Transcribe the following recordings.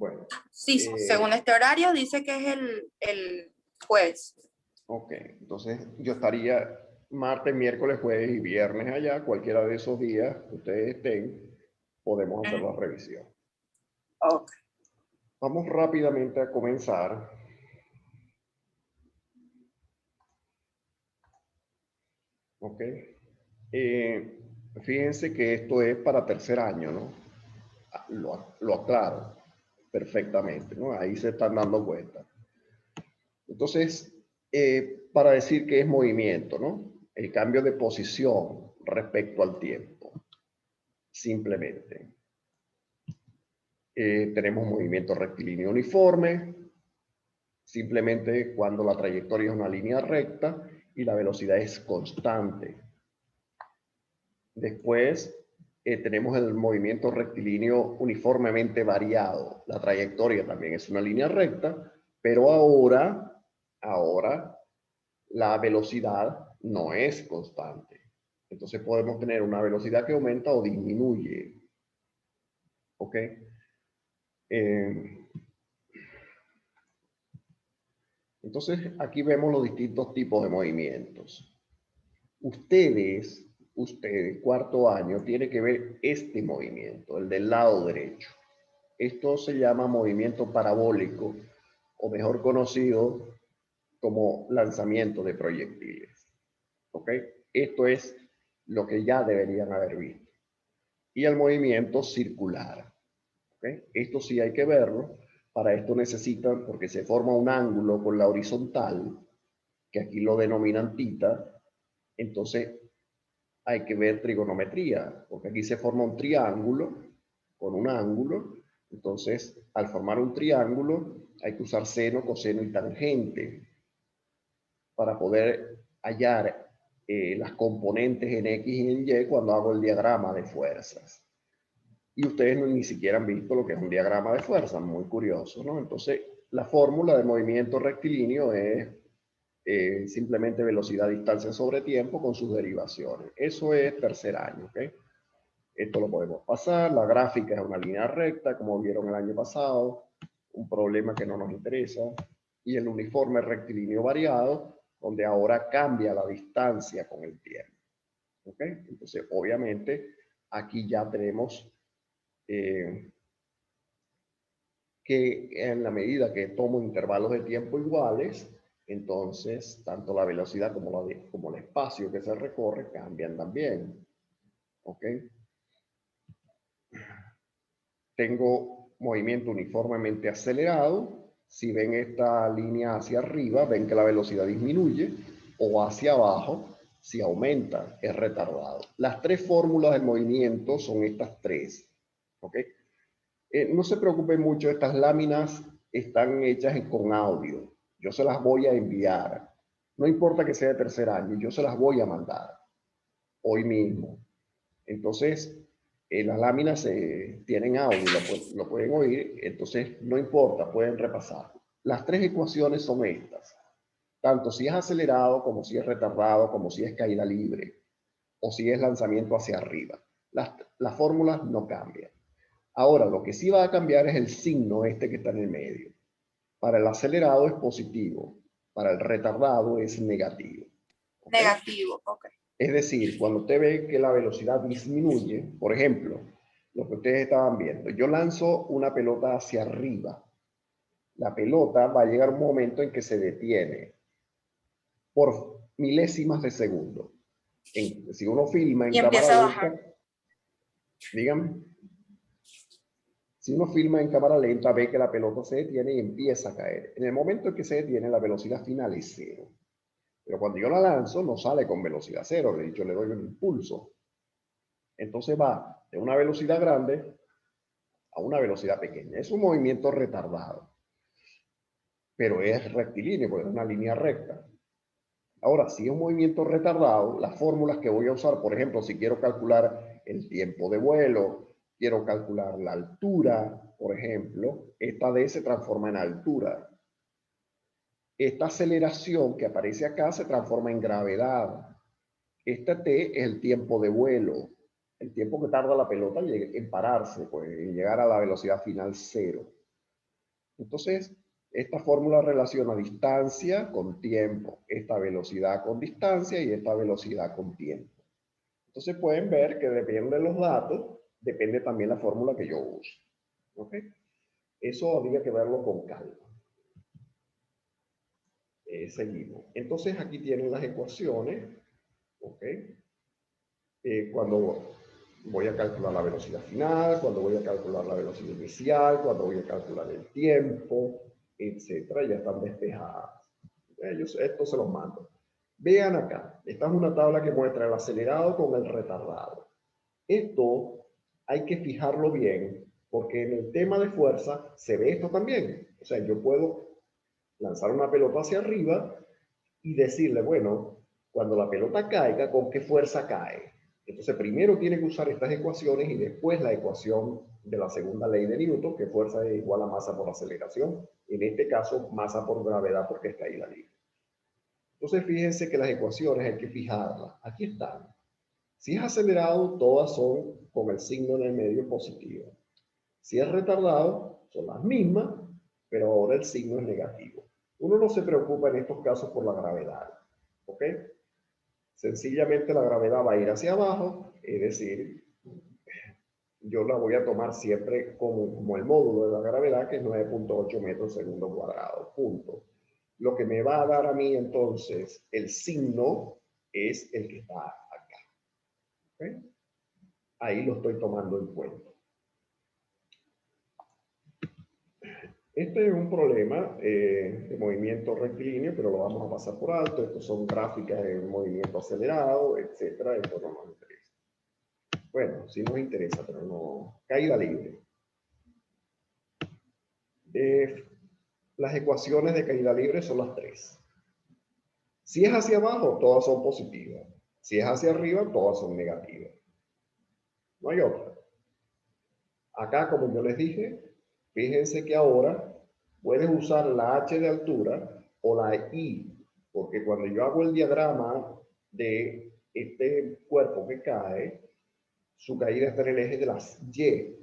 Bueno. Sí, según este horario dice que es el jueves. Ok, entonces yo estaría martes, miércoles, jueves y viernes allá. Cualquiera de esos días que ustedes estén, podemos hacer la revisión. Ok. Vamos rápidamente a comenzar. Ok. Fíjense que esto es para tercer año, ¿no? Lo aclaro perfectamente, ¿no? Ahí se están dando cuenta. Entonces, para decir que es movimiento, ¿no? El cambio de posición respecto al tiempo. Simplemente. Tenemos movimiento rectilíneo uniforme, simplemente cuando la trayectoria es una línea recta y la velocidad es constante. Después tenemos el movimiento rectilíneo uniformemente variado. La trayectoria también es una línea recta, pero ahora la velocidad no es constante. Entonces podemos tener una velocidad que aumenta o disminuye. ¿Ok? Entonces, aquí vemos los distintos tipos de movimientos. Ustedes, cuarto año, tienen que ver este movimiento, el del lado derecho. Esto se llama movimiento parabólico, o mejor conocido como lanzamiento de proyectiles. ¿Ok? Esto es lo que ya deberían haber visto. Y el movimiento circular. ¿Ok? Esto sí hay que verlo. Para esto necesitan, porque se forma un ángulo con la horizontal, que aquí lo denominan θ, entonces hay que ver trigonometría, porque aquí se forma un triángulo con un ángulo, entonces al formar un triángulo hay que usar seno, coseno y tangente para poder hallar las componentes en X y en Y cuando hago el diagrama de fuerzas. Y ustedes ni siquiera han visto lo que es un diagrama de fuerzas, muy curioso, ¿no? Entonces, la fórmula de movimiento rectilíneo es simplemente velocidad, distancia sobre tiempo con sus derivaciones. Eso es tercer año, ¿ok? Esto lo podemos pasar. La gráfica es una línea recta, como vieron el año pasado, un problema que no nos interesa. Y el uniforme rectilíneo variado, donde ahora cambia la distancia con el tiempo. ¿Ok? Entonces, obviamente, aquí ya tenemos que en la medida que tomo intervalos de tiempo iguales, entonces tanto la velocidad como el espacio que se recorre cambian también. ¿Ok? Tengo movimiento uniformemente acelerado. Si ven esta línea hacia arriba, ven que la velocidad disminuye, o hacia abajo, si aumenta, es retardado. Las tres fórmulas del movimiento son estas tres. ¿Ok? No se preocupen mucho, estas láminas están hechas con audio. Yo se las voy a enviar. No importa que sea de tercer año, yo se las voy a mandar hoy mismo. Entonces, las láminas tienen audio, lo pueden oír, entonces no importa, pueden repasar. Las tres ecuaciones son estas. Tanto si es acelerado, como si es retardado, como si es caída libre, o si es lanzamiento hacia arriba. Las fórmulas no cambian. Ahora, lo que sí va a cambiar es el signo este que está en el medio. Para el acelerado es positivo, para el retardado es negativo. ¿Okay? Negativo, ok. Es decir, cuando usted ve que la velocidad disminuye, por ejemplo, lo que ustedes estaban viendo, yo lanzo una pelota hacia arriba. La pelota va a llegar un momento en que se detiene por milésimas de segundo. Si uno filma en cámara lenta, dígame. Si uno filma en cámara lenta, ve que la pelota se detiene y empieza a caer. En el momento en que se detiene, la velocidad final es cero. Pero cuando yo la lanzo, no sale con velocidad cero. De hecho, le doy un impulso. Entonces va de una velocidad grande a una velocidad pequeña. Es un movimiento retardado. Pero es rectilíneo, porque es una línea recta. Ahora, si es un movimiento retardado, las fórmulas que voy a usar, por ejemplo, si quiero calcular el tiempo de vuelo, quiero calcular la altura, por ejemplo, esta D se transforma en altura. Esta aceleración que aparece acá se transforma en gravedad. Esta T es el tiempo de vuelo, el tiempo que tarda la pelota en pararse, pues, en llegar a la velocidad final cero. Entonces, esta fórmula relaciona distancia con tiempo, esta velocidad con distancia y esta velocidad con tiempo. Entonces pueden ver que depende de los datos, depende también la fórmula que yo use. ¿Ok? Eso habría que verlo con calma. Seguimos. Entonces aquí tienen las ecuaciones. ¿Ok? Cuando voy a calcular la velocidad final, cuando voy a calcular la velocidad inicial, cuando voy a calcular el tiempo, etcétera, ya están despejadas. Esto se los mando. Vean acá, esta es una tabla que muestra el acelerado con el retardado. Esto hay que fijarlo bien, porque en el tema de fuerza se ve esto también. O sea, yo puedo lanzar una pelota hacia arriba y decirle, bueno, cuando la pelota caiga, ¿con qué fuerza cae? Entonces, primero tiene que usar estas ecuaciones y después la ecuación de la segunda ley de Newton, que fuerza es igual a masa por aceleración. En este caso, masa por gravedad porque es caída libre. Entonces, fíjense que las ecuaciones hay que fijarlas. Aquí están. Si es acelerado, todas son con el signo en el medio positivo. Si es retardado, son las mismas, pero ahora el signo es negativo. Uno no se preocupa en estos casos por la gravedad. ¿Ok? Sencillamente la gravedad va a ir hacia abajo, es decir, yo la voy a tomar siempre como el módulo de la gravedad, que es 9.8 metros segundo cuadrado, punto. Lo que me va a dar a mí entonces el signo es el que está acá. ¿Okay? Ahí lo estoy tomando en cuenta. Este es un problema de movimiento rectilíneo, pero lo vamos a pasar por alto. Estos son gráficas de movimiento acelerado, etcétera. Esto no nos interesa. Bueno, sí nos interesa, pero no. Caída libre. Las ecuaciones de caída libre son las tres. Si es hacia abajo, todas son positivas. Si es hacia arriba, todas son negativas. No hay otra. Acá, como yo les dije, fíjense que ahora puedes usar la h de altura o la i, porque cuando yo hago el diagrama de este cuerpo que cae, su caída está en el eje de las y.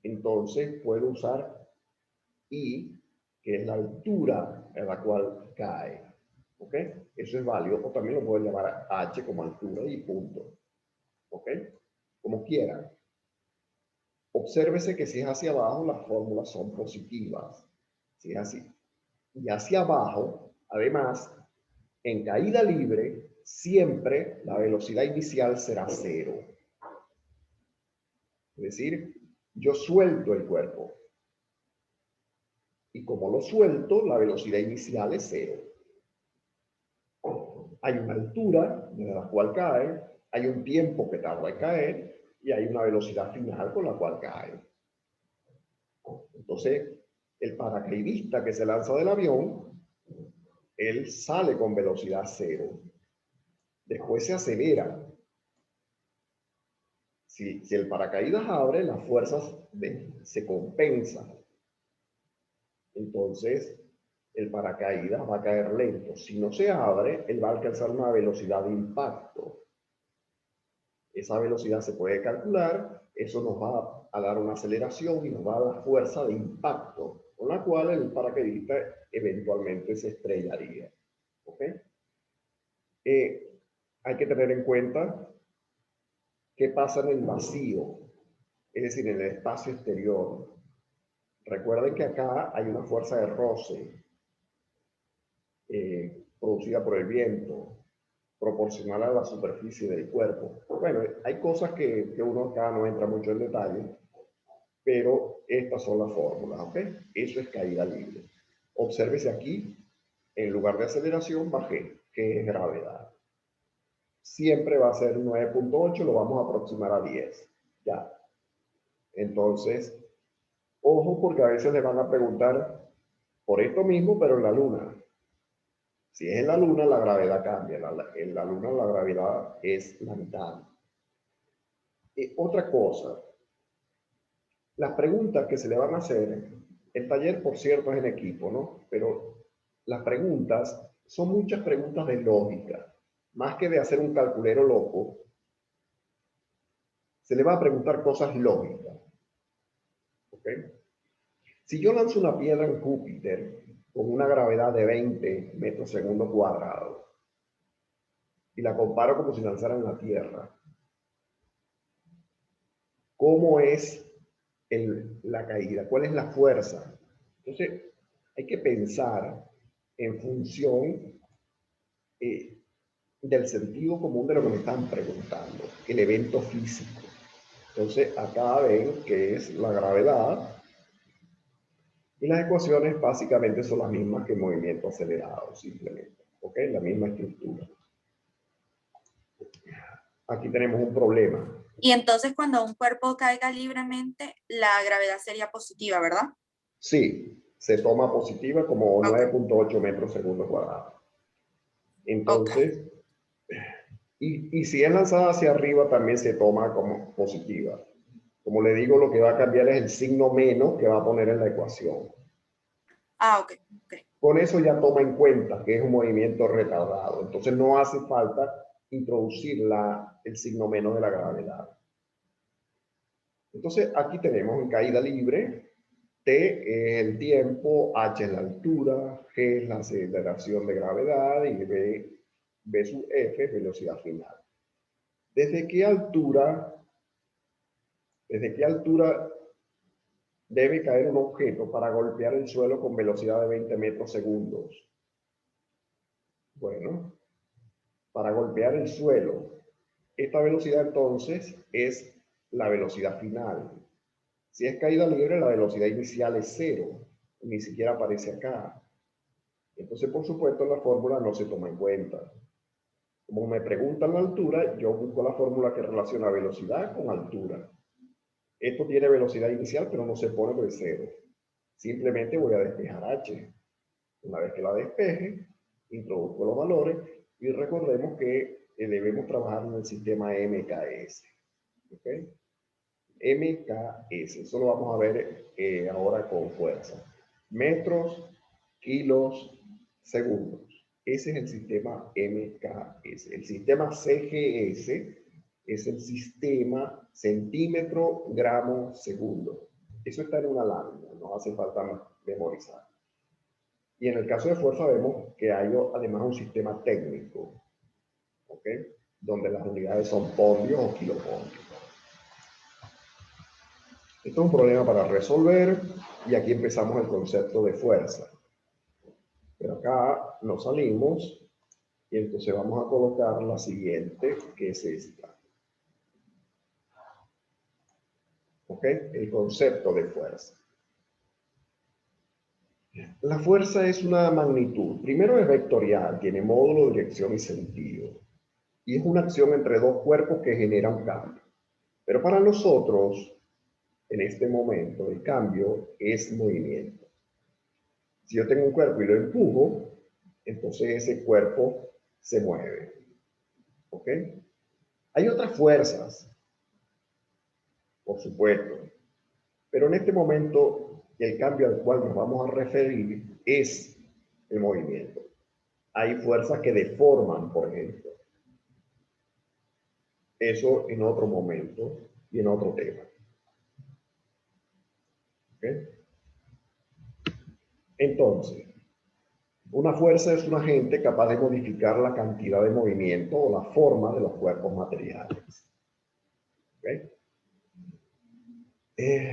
Entonces puedo usar i, que es la altura a la cual cae. ¿Ok? Eso es válido, o también lo puedo llamar h como altura y punto. ¿Ok? Como quieran. Obsérvese que si es hacia abajo, las fórmulas son positivas. Si es así. Y hacia abajo, además, en caída libre, siempre la velocidad inicial será cero. Es decir, yo suelto el cuerpo. Y como lo suelto, la velocidad inicial es cero. Hay una altura desde la cual cae, hay un tiempo que tarda en caer y hay una velocidad final con la cual cae. Entonces, el paracaidista que se lanza del avión, él sale con velocidad cero. Después se acelera. Si el paracaídas abre, las fuerzas se compensan. Entonces, el paracaídas va a caer lento. Si no se abre, él va a alcanzar una velocidad de impacto. Esa velocidad se puede calcular, eso nos va a dar una aceleración y nos va a dar fuerza de impacto, con la cual el paracaidista eventualmente se estrellaría. ¿Ok? Hay que tener en cuenta qué pasa en el vacío, es decir, en el espacio exterior. Recuerden que acá hay una fuerza de roce producida por el viento, proporcional a la superficie del cuerpo. Bueno, hay cosas que uno acá no entra mucho en detalle, pero estas son las fórmulas, ¿ok? Eso es caída libre. Obsérvese aquí, en lugar de aceleración, bajé, que es gravedad. Siempre va a ser 9.8, lo vamos a aproximar a 10. Ya. Entonces, ojo, porque a veces le van a preguntar por esto mismo, pero en la Luna. Si es en la Luna, la gravedad cambia. En la Luna la gravedad es la mitad. Otra cosa, las preguntas que se le van a hacer, el taller por cierto es en equipo, ¿no? Pero las preguntas son muchas preguntas de lógica, más que de hacer un calculero loco, se le va a preguntar cosas lógicas, ¿ok? Si yo lanzo una piedra en Júpiter con una gravedad de 20 metros segundo cuadrado y la comparo como si lanzara en la Tierra, ¿cómo es la caída? ¿Cuál es la fuerza? Entonces, hay que pensar en función del sentido común de lo que me están preguntando, el evento físico. Entonces, acá ven que es la gravedad y las ecuaciones básicamente son las mismas que el movimiento acelerado, simplemente. ¿Ok? La misma estructura. Aquí tenemos un problema. Y entonces cuando un cuerpo caiga libremente, la gravedad sería positiva, ¿verdad? Sí, se toma positiva como Ok. 9.8 metros segundo cuadrado. Ok. Entonces, y si es lanzada hacia arriba, también se toma como positiva. Como le digo, lo que va a cambiar es el signo menos que va a poner en la ecuación. Ah, ok. Ok. Con eso ya toma en cuenta que es un movimiento retardado. Entonces no hace falta introducir el signo menos de la gravedad. Entonces aquí tenemos en caída libre, T es el tiempo, H es la altura, G es la aceleración de gravedad y B sub F es velocidad final. ¿Desde qué altura debe caer un objeto para golpear el suelo con velocidad de 20 metros segundos? Bueno, para golpear el suelo, esta velocidad entonces es la velocidad final. Si es caída libre, la velocidad inicial es cero, ni siquiera aparece acá. Entonces, por supuesto, la fórmula no se toma en cuenta. Como me preguntan la altura, yo busco la fórmula que relaciona velocidad con altura. Esto tiene velocidad inicial, pero no se pone por cero. Simplemente voy a despejar h. Una vez que la despeje, introduzco los valores y recordemos que debemos trabajar en el sistema MKS. ¿Okay? MKS, eso lo vamos a ver ahora con fuerza. Metros, kilos, segundos. Ese es el sistema MKS. El sistema CGS es el sistema centímetro, gramo, segundo. Eso está en una lámina, no hace falta memorizar. Y en el caso de fuerza vemos que hay además un sistema técnico, ¿ok? Donde las unidades son pondios o kilopondios. Esto es un problema para resolver y aquí empezamos el concepto de fuerza. Pero acá nos salimos y entonces vamos a colocar la siguiente, que es esta. ¿Ok? El concepto de fuerza. La fuerza es una magnitud. Primero es vectorial, tiene módulo, dirección y sentido. Y es una acción entre dos cuerpos que genera un cambio. Pero para nosotros, en este momento, el cambio es movimiento. Si yo tengo un cuerpo y lo empujo, entonces ese cuerpo se mueve. ¿Ok? Hay otras fuerzas, por supuesto, pero en este momento el cambio al cual nos vamos a referir es el movimiento. Hay fuerzas que deforman, por ejemplo. Eso en otro momento y en otro tema. ¿Ok? Entonces, una fuerza es un agente capaz de modificar la cantidad de movimiento o la forma de los cuerpos materiales. ¿Okay?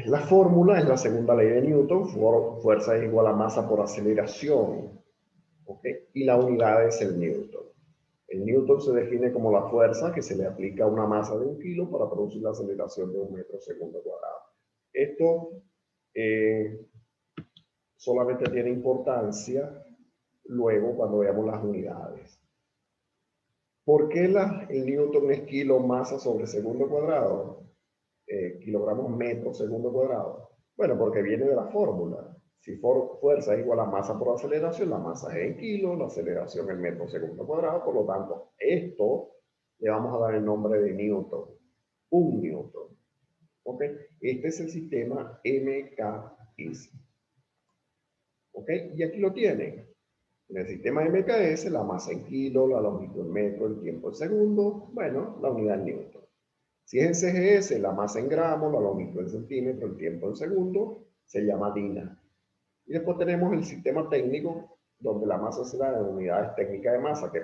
La fórmula es la segunda ley de Newton, fuerza es igual a masa por aceleración, ¿okay? Y la unidad es el Newton. El Newton se define como la fuerza que se le aplica a una masa de 1 kilo para producir la aceleración de 1 metro segundo cuadrado. Esto solamente tiene importancia luego cuando veamos las unidades. ¿Por qué el Newton es kilo masa sobre segundo cuadrado? Kilogramos metro segundo cuadrado. Bueno, porque viene de la fórmula. Si fuerza es igual a masa por aceleración, la masa es en kilos, la aceleración en metro segundo cuadrado. Por lo tanto, esto le vamos a dar el nombre de Newton. Un Newton. ¿Ok? Este es el sistema MKS. ¿Ok? Y aquí lo tienen. En el sistema MKS, la masa en kilo, la longitud en metro, el tiempo en segundo, bueno, la unidad en Newton. Si es en CGS, la masa en gramos, la longitud en centímetro, el tiempo en segundo, se llama DINA. Y después tenemos el sistema técnico, donde la masa se da en unidades técnicas de masa, que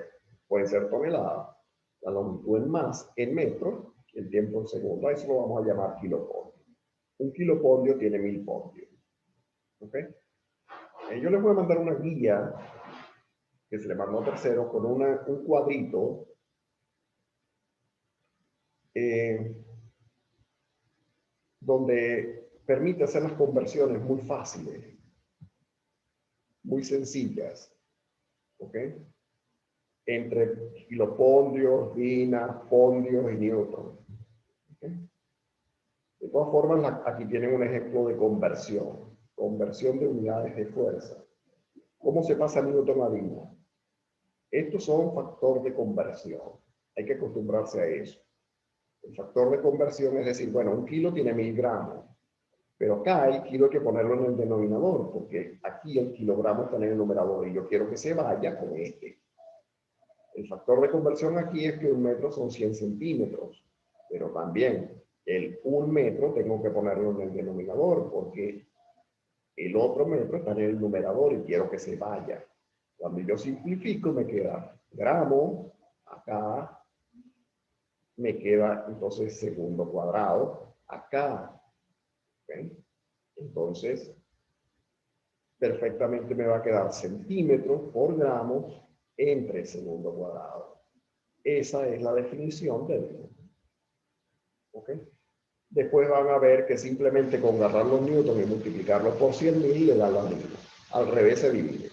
pueden ser toneladas, la longitud en metros, y el tiempo en segundos. A eso lo vamos a llamar kilopondio. Un kilopondio tiene 1000 pondios. ¿Ok? Yo les voy a mandar una guía que se le mandó a terceros con un cuadrito donde permite hacer las conversiones muy fáciles, muy sencillas, ¿ok? Entre kilopondios, dinas, pondios y newton. ¿Okay? De todas formas, aquí tienen un ejemplo de conversión de unidades de fuerza. ¿Cómo se pasa newton a dina? Estos son factor de conversión. Hay que acostumbrarse a eso. El factor de conversión es decir, bueno, un kilo tiene 1000 gramos, pero acá el kilo hay que ponerlo en el denominador, porque aquí el kilogramo está en el numerador y yo quiero que se vaya con este. El factor de conversión aquí es que un metro son 100 centímetros, pero también el 1 metro tengo que ponerlo en el denominador, porque el otro metro está en el numerador y quiero que se vaya. Cuando yo simplifico me queda gramo, acá me queda entonces segundo cuadrado, acá. ¿Okay? Entonces, perfectamente me va a quedar centímetros por gramos entre segundo cuadrado. Esa es la definición del ¿ok? Después van a ver que simplemente con agarrar los newtons y multiplicarlos por 100.000 le da la misma. Al revés se divide.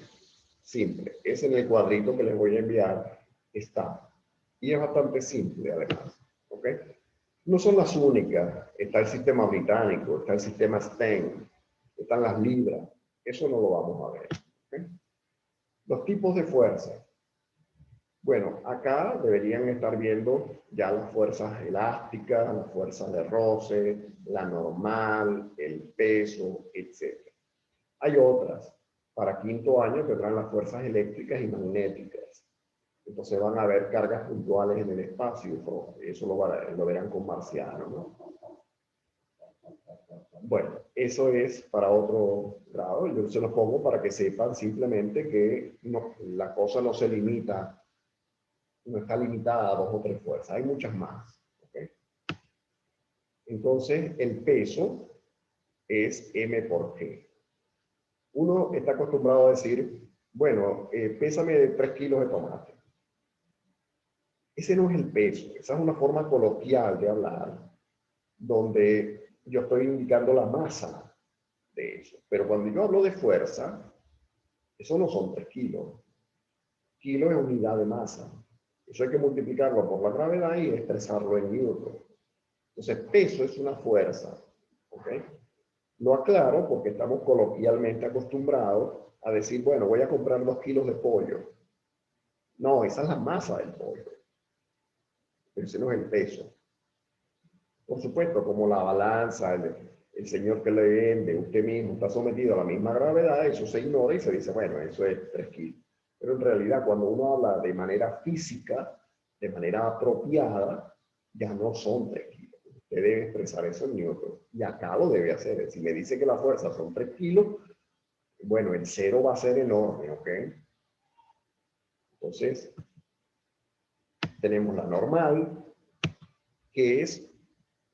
Simple. Es en el cuadrito que les voy a enviar. Está. Y es bastante simple además. ¿Ok? No son las únicas. Está el sistema británico, está el sistema STEM, están las libras. Eso no lo vamos a ver. ¿Okay? Los tipos de fuerza. Bueno, acá deberían estar viendo ya las fuerzas elásticas, las fuerzas de roce, la normal, el peso, etc. Hay otras. Para quinto año tendrán las fuerzas eléctricas y magnéticas. Entonces van a haber cargas puntuales en el espacio. Eso lo verán con Marciano, ¿no? Bueno, eso es para otro grado. Yo se los pongo para que sepan simplemente que no, la cosa no se limita, no está limitada a 2 o 3 fuerzas. Hay muchas más. ¿Okay? Entonces, el peso es M por G. Uno está acostumbrado a decir, bueno, pésame 3 kilos de tomate. Ese no es el peso. Esa es una forma coloquial de hablar, donde yo estoy indicando la masa de eso. Pero cuando yo hablo de fuerza, eso no son 3 kilos. Kilo es unidad de masa. Eso hay que multiplicarlo por la gravedad y expresarlo en newton. Entonces, peso es una fuerza. ¿Ok? Lo aclaro porque estamos coloquialmente acostumbrados a decir, bueno, voy a comprar 2 kilos de pollo. No, esa es la masa del pollo. Pero ese no es el peso. Por supuesto, como la balanza, el señor que le vende, usted mismo está sometido a la misma gravedad, eso se ignora y se dice, bueno, eso es 3 kilos. Pero en realidad, cuando uno habla de manera física, de manera apropiada, ya no son 3 kilos. Usted debe expresar eso en newton. Y acá lo debe hacer. Si me dice que la fuerza son 3 kilos, bueno, el cero va a ser enorme, ¿ok? Entonces, tenemos la normal, que es,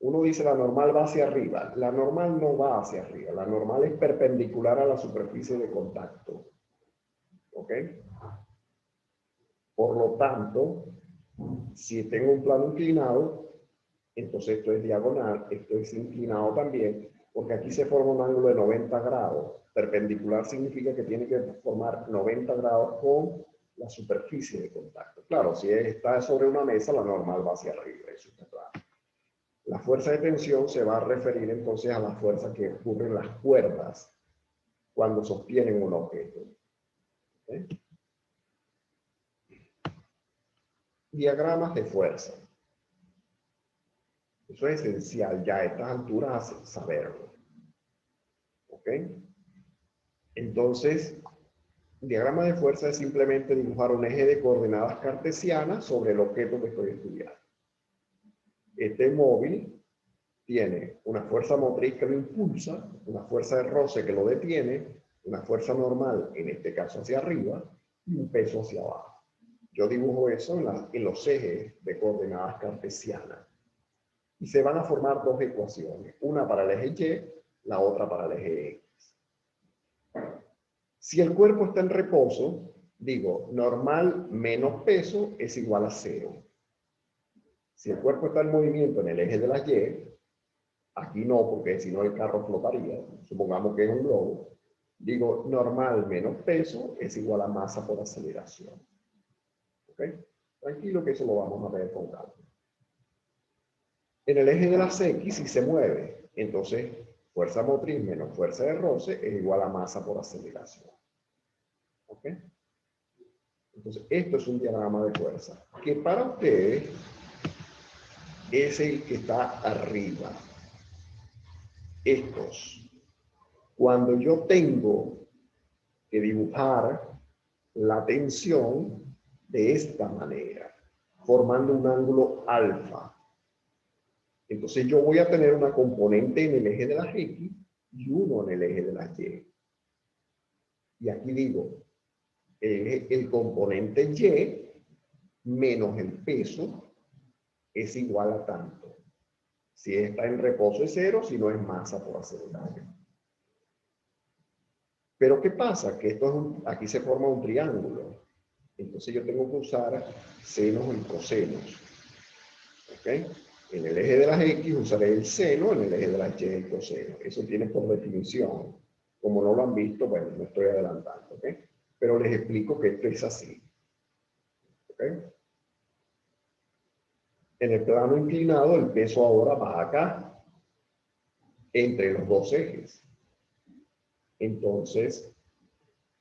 uno dice la normal va hacia arriba. La normal no va hacia arriba. La normal es perpendicular a la superficie de contacto. ¿Ok? Por lo tanto, si tengo un plano inclinado, entonces esto es diagonal, esto es inclinado también, porque aquí se forma un ángulo de 90 grados. Perpendicular significa que tiene que formar 90 grados con la superficie de contacto. Claro, si está sobre una mesa, la normal va hacia arriba, eso está claro. La fuerza de tensión se va a referir entonces a la fuerza que ocurre en las cuerdas cuando sostienen un objeto. ¿Okay? Diagramas de fuerza. Eso es esencial ya a estas alturas saberlo. ¿Ok? Entonces, diagrama de fuerza es simplemente dibujar un eje de coordenadas cartesianas sobre el objeto que estoy estudiando. Este móvil tiene una fuerza motriz que lo impulsa, una fuerza de roce que lo detiene, Una fuerza normal, en este caso hacia arriba, y un peso hacia abajo. Yo dibujo eso en los ejes de coordenadas cartesianas. Y se van a formar dos ecuaciones, una para el eje Y, la otra para el eje X. Si el cuerpo está en reposo, digo, normal menos peso es igual a 0. Si el cuerpo está en movimiento en el eje de las Y, aquí no, porque si no el carro flotaría, supongamos que es un globo, digo, normal menos peso es igual a masa por aceleración. ¿Ok? Tranquilo que eso lo vamos a ver con calma. En el eje de las X, si se mueve, entonces fuerza motriz menos fuerza de roce es igual a masa por aceleración. ¿Ok? Entonces, esto es un diagrama de fuerza, que para ustedes es el que está arriba. Estos. Cuando yo tengo que dibujar la tensión de esta manera, formando un ángulo alfa. Entonces yo voy a tener una componente en el eje de las X y uno en el eje de las Y. Y aquí digo, el componente Y menos el peso es igual a tanto. Si está en reposo es 0, si no es masa por aceleración. Pero ¿qué pasa? Que esto es aquí se forma un triángulo. Entonces yo tengo que usar senos y cosenos. ¿Ok? En el eje de las X usaré el seno, en el eje de las Y el coseno. Eso tiene por definición. Como no lo han visto, bueno, me estoy adelantando. ¿Ok? Pero les explico que esto es así. ¿Ok? En el plano inclinado, el peso ahora va acá, entre los dos ejes. Entonces,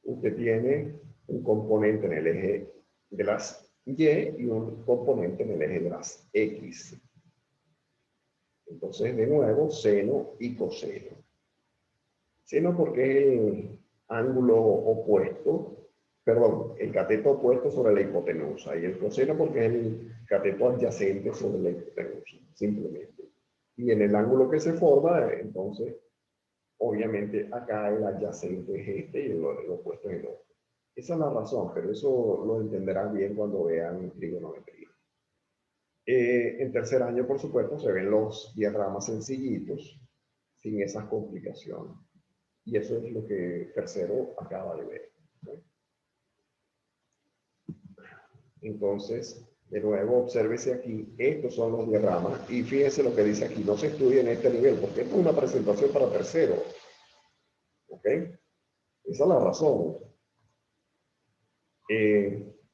usted tiene un componente en el eje de las Y y un componente en el eje de las X. Entonces, de nuevo, seno y coseno. Seno porque es el ángulo opuesto, perdón, el cateto opuesto sobre la hipotenusa, y el coseno porque es el cateto adyacente sobre la hipotenusa, simplemente. Y en el ángulo que se forma, entonces, obviamente acá el adyacente es este y el opuesto es el otro. Esa es la razón, pero eso lo entenderán bien cuando vean trigonometría. En tercer año, por supuesto, se ven los diagramas sencillitos, sin esas complicaciones. Y eso es lo que tercero acaba de ver. ¿Okay? Entonces, de nuevo, obsérvese aquí, estos son los diagramas, y fíjense lo que dice aquí, no se estudia en este nivel, porque esto es una presentación para tercero. ¿Ok? Esa es la razón.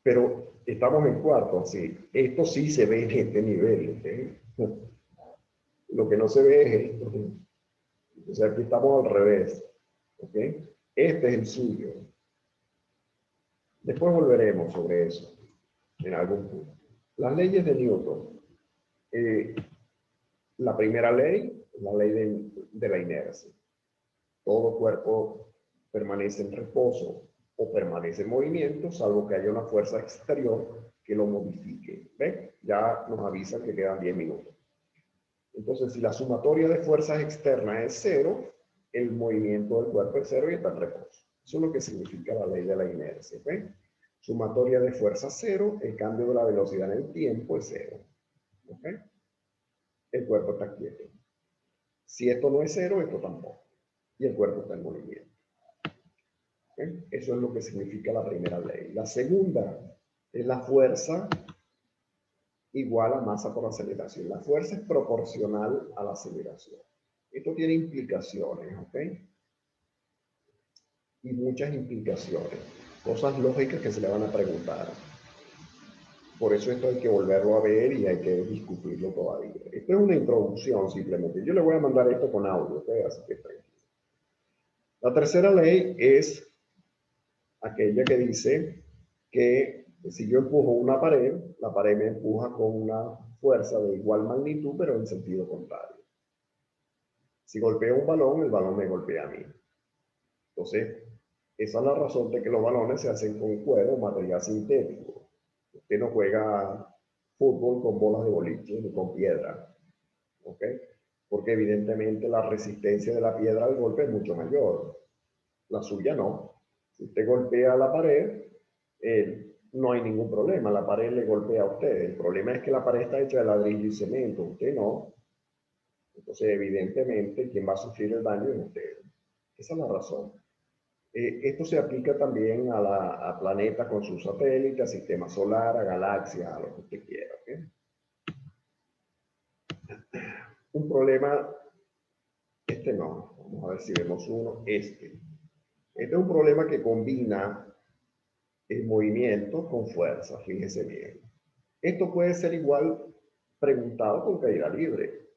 Pero estamos en cuarto, sí. Esto sí se ve en este nivel. ¿Okay? Lo que no se ve es esto. O sea, aquí estamos al revés. ¿Ok? Este es el suyo. Después volveremos sobre eso en algún punto. Las leyes de Newton. La primera ley, la ley de la inercia. Todo cuerpo permanece en reposo o permanece en movimiento, salvo que haya una fuerza exterior que lo modifique. ¿Ven? Ya nos avisan que quedan 10 minutos. Entonces, si la sumatoria de fuerzas externas es 0, el movimiento del cuerpo es 0 y está en reposo. Eso es lo que significa la ley de la inercia. ¿Ven? Sumatoria de fuerzas 0, el cambio de la velocidad en el tiempo es 0. ¿Ok? El cuerpo está quieto. Si esto no es 0, esto tampoco. Y el cuerpo está en movimiento. ¿Okay? Eso es lo que significa la primera ley. La segunda es la fuerza igual a masa por aceleración. La fuerza es proporcional a la aceleración. Esto tiene implicaciones, ¿ok? Y muchas implicaciones. Cosas lógicas que se le van a preguntar. Por eso esto hay que volverlo a ver y hay que discutirlo todavía. Esto es una introducción simplemente. Yo le voy a mandar esto con audio, ¿ok? Así que tranquilo. La tercera ley es aquella que dice que si yo empujo una pared, la pared me empuja con una fuerza de igual magnitud, pero en sentido contrario. Si golpeo un balón, el balón me golpea a mí. Entonces, esa es la razón de que los balones se hacen con cuero o material sintético. Usted no juega fútbol con bolas de boliche ni con piedra. ¿Ok? Porque evidentemente la resistencia de la piedra al golpe es mucho mayor. la suya no. Si usted golpea la pared, no hay ningún problema, la pared le golpea a usted. El problema es que la pared está hecha de ladrillo y cemento, usted no. Entonces, evidentemente, quien va a sufrir el daño es usted. Esa es la razón. Esto se aplica también a planetas con sus satélites, a sistema solar, a galaxias, a lo que usted quiera. ¿Okay? Un problema, este no, vamos a ver si vemos uno, este. Este es un problema que combina el movimiento con fuerza, fíjese bien. Esto puede ser igual preguntado con caída libre.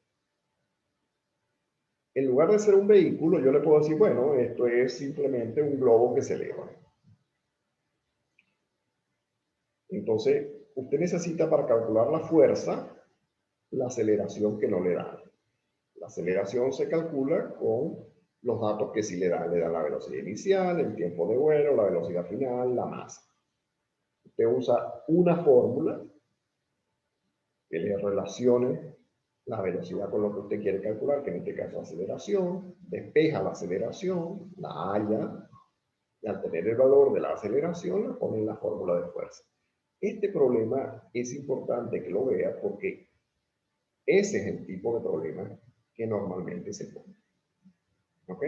En lugar de ser un vehículo, yo le puedo decir, bueno, esto es simplemente un globo que se eleva. Entonces, usted necesita para calcular la fuerza, la aceleración que no le da. La aceleración se calcula con los datos que sí le da. Le da la velocidad inicial, el tiempo de vuelo, la velocidad final, la masa. Usted usa una fórmula que le relacione la velocidad con lo que usted quiere calcular, que en este caso es aceleración, despeja la aceleración, la halla, y al tener el valor de la aceleración, la pone en la fórmula de fuerza. Este problema es importante que lo vea porque ese es el tipo de problema que normalmente se pone. ¿Ok?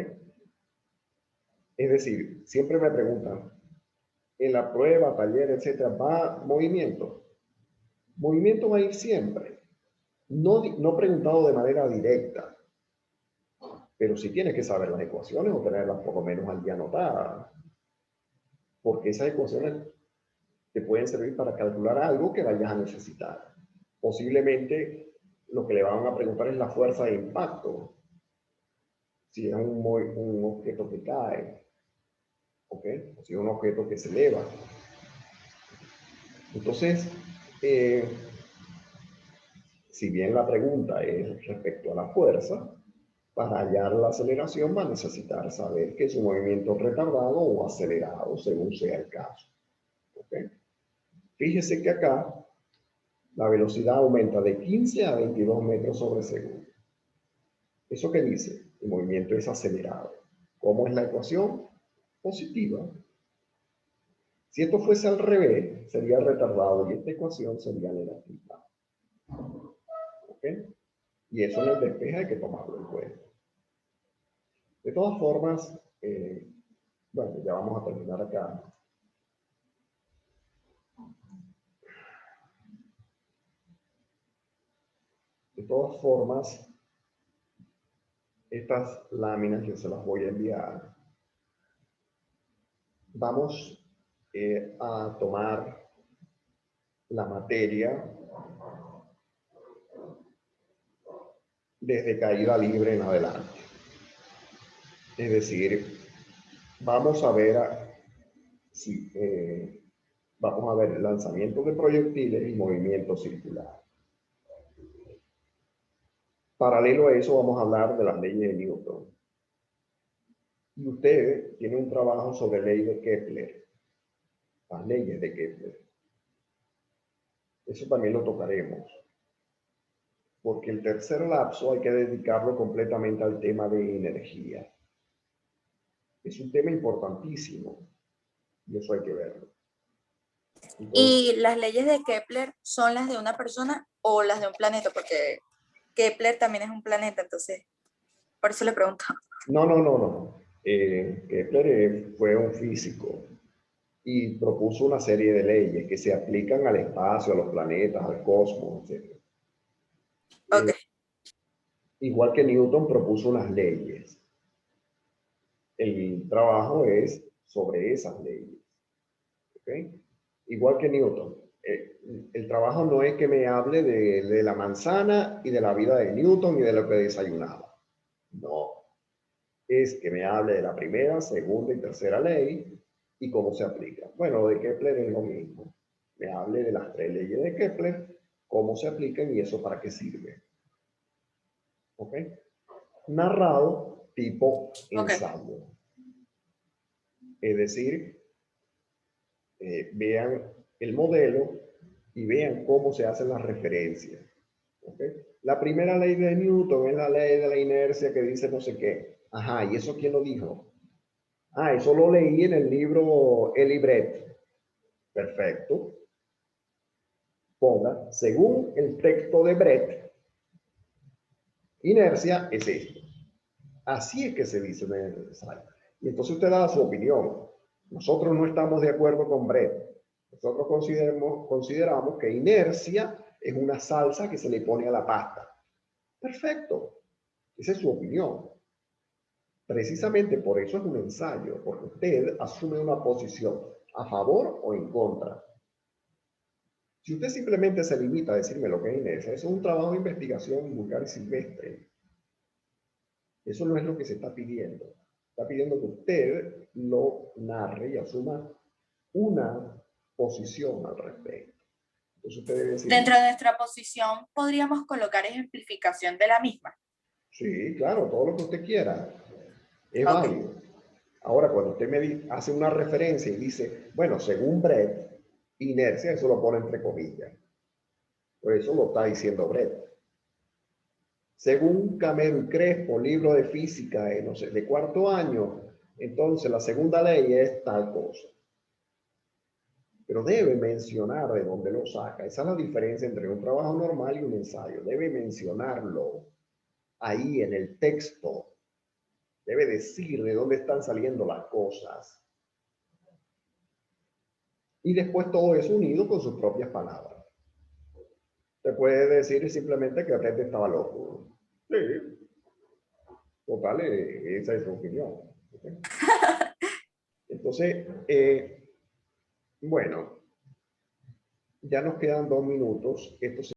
Es decir, siempre me preguntan, en la prueba, taller, etcétera, ¿va movimiento? Movimiento va a ir siempre. No preguntado de manera directa, pero sí tienes que saber las ecuaciones o tenerlas por lo menos al día anotadas, porque esas ecuaciones te pueden servir para calcular algo que vayas a necesitar. Posiblemente lo que le van a preguntar es la fuerza de impacto, si es un objeto que cae, ¿ok? O si es un objeto que se eleva. Entonces, si bien la pregunta es respecto a la fuerza, para hallar la aceleración va a necesitar saber que es un movimiento retardado o acelerado, según sea el caso. ¿Okay? Fíjese que acá la velocidad aumenta de 15 a 22 metros sobre segundo. ¿Eso qué dice? El movimiento es acelerado. ¿Cómo es la ecuación? Positiva. Si esto fuese al revés, sería retardado y esta ecuación sería negativa. ¿Ok? Y eso en el despeje hay que tomarlo en cuenta. De todas formas, bueno, ya vamos a terminar acá. De todas formas, estas láminas yo se las voy a enviar. Vamos a tomar la materia desde caída libre en adelante. Es decir, vamos a ver vamos a ver lanzamiento de proyectiles y movimiento circular. Paralelo a eso vamos a hablar de las leyes de Newton. Y ustedes tienen un trabajo sobre ley de Kepler, las leyes de Kepler. Eso también lo tocaremos. Porque el tercer lapso hay que dedicarlo completamente al tema de energía. Es un tema importantísimo y eso hay que verlo. Entonces, ¿y las leyes de Kepler son las de una persona o las de un planeta? Porque Kepler también es un planeta, entonces, por eso le pregunto. no. Kepler fue un físico y propuso una serie de leyes que se aplican al espacio, a los planetas, al cosmos, etc. Ok. Igual que Newton propuso unas leyes. El trabajo es sobre esas leyes. ¿Okay? Igual que Newton. El trabajo no es que me hable de la manzana y de la vida de Newton y de lo que desayunaba. No. Es que me hable de la primera, segunda y tercera ley y cómo se aplica. Bueno, lo de Kepler es lo mismo. Me hable de las tres leyes de Kepler, cómo se aplican y eso para qué sirve. ¿Ok? Narrado tipo ensayo. Es decir, vean el modelo y vean cómo se hacen las referencias. ¿Okay? La primera ley de Newton es la ley de la inercia que dice no sé qué. Ajá, ¿y eso quién lo dijo? Ah, eso lo leí en el libro El Libret. Perfecto. Ponga, según el texto de Brett, inercia es esto. Así es que se dice en el ensayo. Y entonces usted da su opinión. Nosotros no estamos de acuerdo con Brett. Nosotros consideramos que inercia es una salsa que se le pone a la pasta. Perfecto. Esa es su opinión. Precisamente por eso es un ensayo, porque usted asume una posición a favor o en contra. Si usted simplemente se limita a decirme lo que es inercia, eso es un trabajo de investigación vulgar y silvestre. Eso no es lo que se está pidiendo. Está pidiendo que usted lo narre y asuma una posición al respecto. Entonces usted debe decir, Dentro de nuestra posición podríamos colocar ejemplificación de la misma. sí, claro, todo lo que usted quiera es Ok. válido. Ahora, cuando usted me hace una referencia y dice, bueno, según Brett, inercia, eso lo pone entre comillas. Por eso lo está diciendo Brett. Según Camero y Crespo, libro de física de, no sé, de cuarto año, entonces la segunda ley es tal cosa. Pero debe mencionar de dónde lo saca. Esa es la diferencia entre un trabajo normal y un ensayo. Debe mencionarlo ahí en el texto. Debe decir de dónde están saliendo las cosas. Y después todo eso unido con sus propias palabras. Te puede decir simplemente que Atete estaba loco. Sí, total, esa es su opinión. ¿Okay? Entonces, bueno, ya nos quedan 2 minutos. Esto